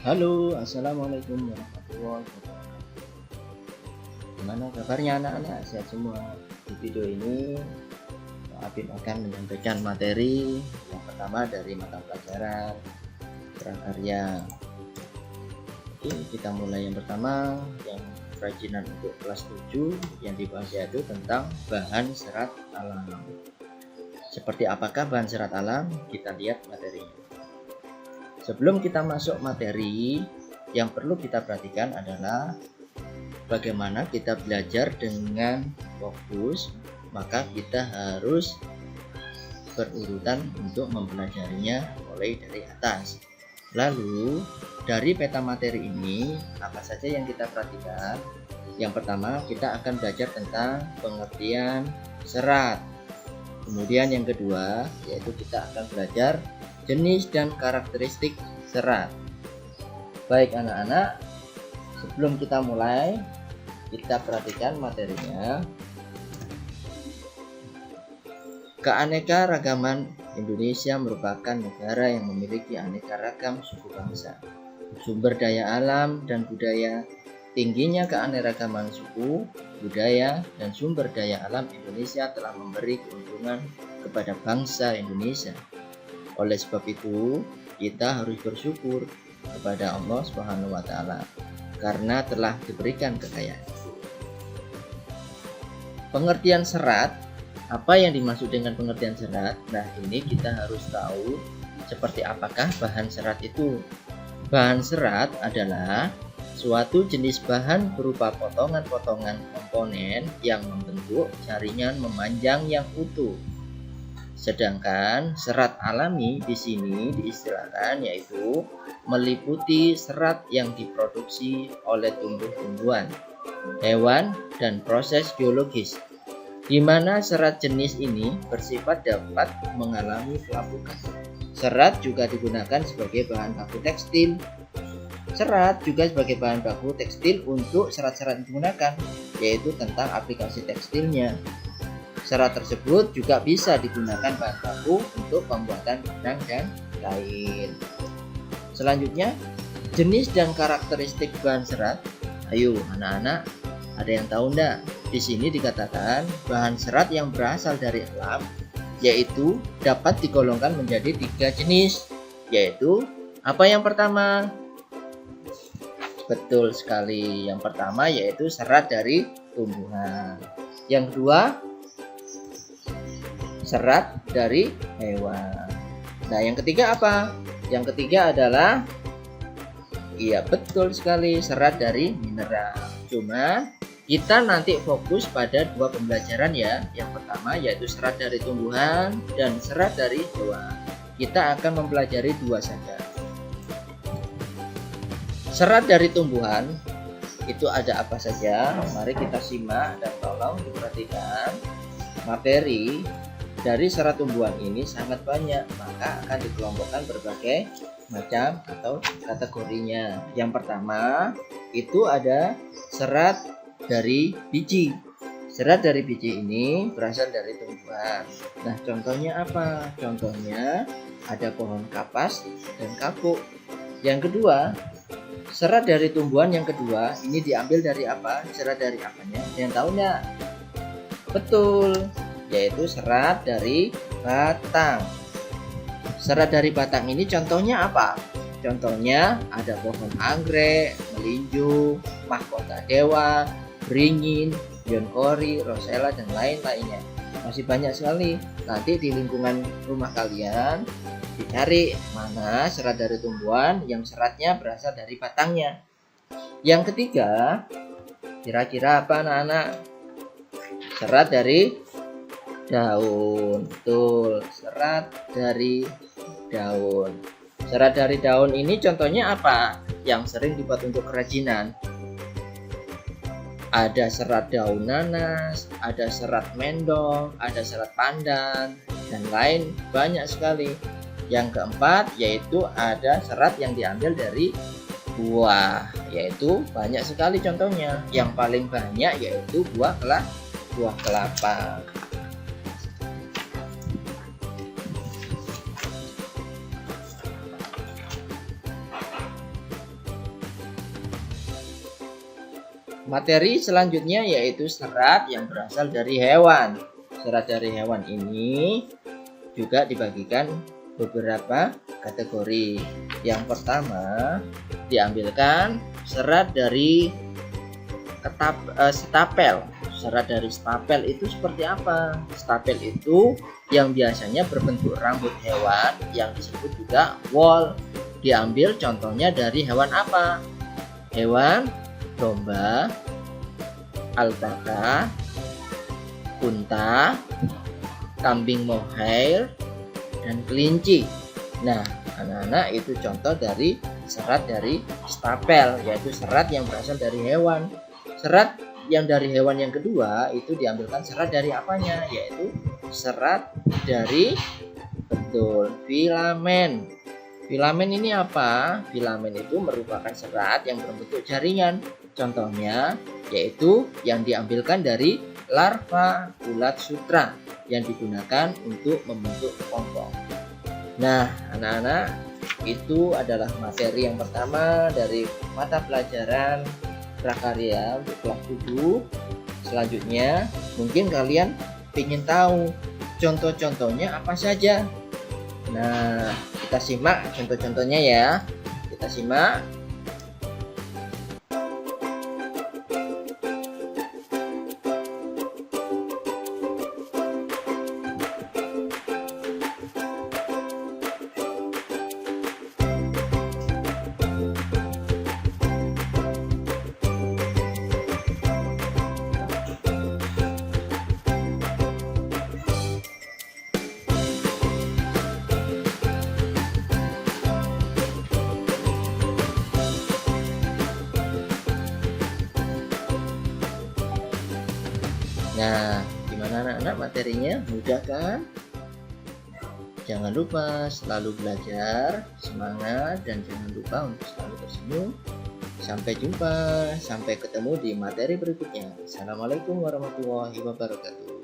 Halo, assalamualaikum warahmatullahi wabarakatuh. Gimana kabarnya anak-anak? Sehat semua. Di video ini, Pak Apip akan menyampaikan materi yang pertama dari mata pelajaran prakarya. Oke, kita mulai yang pertama, yang kerajinan untuk kelas 7 yang dibahas yaitu tentang bahan serat alam. Seperti apakah bahan serat alam? Kita lihat materinya. Sebelum kita masuk materi, yang perlu kita perhatikan adalah bagaimana kita belajar dengan fokus, maka kita harus berurutan untuk mempelajarinya mulai dari atas. Lalu, dari peta materi ini, apa saja yang kita perhatikan? Yang pertama, kita akan belajar tentang pengertian serat. Kemudian yang kedua, yaitu kita akan belajar jenis dan karakteristik serat. Baik anak-anak, sebelum kita mulai, kita perhatikan materinya. Keanekaragaman Indonesia merupakan negara yang memiliki aneka ragam suku bangsa, sumber daya alam dan budaya. Tingginya keanekaragaman suku, budaya, dan sumber daya alam Indonesia telah memberi keuntungan kepada bangsa Indonesia. Oleh sebab itu, kita harus bersyukur kepada Allah Subhanahu wa Ta'ala karena telah diberikan kekayaan. Pengertian serat, apa yang dimaksud dengan pengertian serat? Nah, ini kita harus tahu seperti apakah bahan serat itu. Bahan serat adalah suatu jenis bahan berupa potongan-potongan komponen yang membentuk jaringan memanjang yang utuh. Sedangkan serat alami di sini diistilahkan yaitu meliputi serat yang diproduksi oleh tumbuh-tumbuhan, hewan, dan proses biologis, di mana serat jenis ini bersifat dapat mengalami pelapukan. Serat juga digunakan sebagai bahan baku tekstil. Serat juga sebagai bahan baku tekstil untuk serat-serat yang digunakan, yaitu tentang aplikasi tekstilnya. Serat tersebut juga bisa digunakan bahan baku untuk pembuatan benang dan kain. Selanjutnya, jenis dan karakteristik bahan serat. Ayo anak-anak, ada yang tahu enggak? Di sini dikatakan bahan serat yang berasal dari alam, yaitu dapat digolongkan menjadi 3 jenis, yaitu apa yang pertama? Betul sekali, yang pertama yaitu serat dari tumbuhan. Yang kedua, serat dari hewan. Nah, yang ketiga apa? Yang ketiga adalah, iya betul sekali, serat dari mineral. Cuma kita nanti fokus pada 2 pembelajaran ya. Yang pertama yaitu serat dari tumbuhan dan serat dari hewan. Kita akan mempelajari 2 saja. Serat dari tumbuhan itu ada apa saja? Mari kita simak dan tolong diperhatikan. Materi dari serat tumbuhan ini sangat banyak, maka akan dikelompokkan berbagai macam atau kategorinya. Yang pertama itu ada serat dari biji. Serat dari biji ini berasal dari tumbuhan. Nah, contohnya apa? Contohnya ada pohon kapas dan kapuk. Yang kedua, serat dari tumbuhan yang kedua ini diambil dari apa? Serat dari apanya? Yang tahu nggak? Betul, yaitu serat dari batang. Serat dari batang ini contohnya apa? Contohnya ada pohon anggrek, melinjo, mahkota dewa, beringin, yonkori, rosella, dan lain-lainnya. Masih banyak sekali. Nanti di lingkungan rumah kalian dicari mana serat dari tumbuhan yang seratnya berasal dari batangnya. Yang ketiga, kira-kira apa anak-anak? Serat dari daun. Betul, serat dari daun. Serat dari daun ini contohnya apa? Yang sering dibuat untuk kerajinan. Ada serat daun nanas, ada serat mendong, ada serat pandan, dan lain banyak sekali. Yang keempat yaitu ada serat yang diambil dari buah, yaitu banyak sekali contohnya. Yang paling banyak yaitu buah kelapa. Materi selanjutnya yaitu serat yang berasal dari hewan. Serat dari hewan ini juga dibagikan beberapa kategori. Yang pertama, diambilkan serat dari stapel. Serat dari stapel itu seperti apa? Stapel itu yang biasanya berbentuk rambut hewan yang disebut juga wool. Diambil contohnya dari hewan apa? Hewan domba, alpaka, unta, kambing mohair, dan kelinci. Nah, anak-anak, itu contoh dari serat dari stapel, yaitu serat yang berasal dari hewan. Serat yang dari hewan yang kedua itu diambilkan serat dari apanya? Yaitu serat dari filamen. Filamen ini apa? Filamen itu merupakan serat yang berbentuk jaringan. Contohnya yaitu yang diambilkan dari larva ulat sutra yang digunakan untuk membentuk kepompong. Nah, anak-anak, itu adalah materi yang pertama dari mata pelajaran prakarya untuk kelas 7. Selanjutnya, mungkin kalian ingin tahu contoh-contohnya apa saja. Nah, kita simak contoh-contohnya ya. Kita simak. Nah, gimana anak-anak, materinya? Mudah kan? Jangan lupa selalu belajar, semangat, dan jangan lupa untuk selalu tersenyum. Sampai jumpa, sampai ketemu di materi berikutnya. Assalamualaikum warahmatullahi wabarakatuh.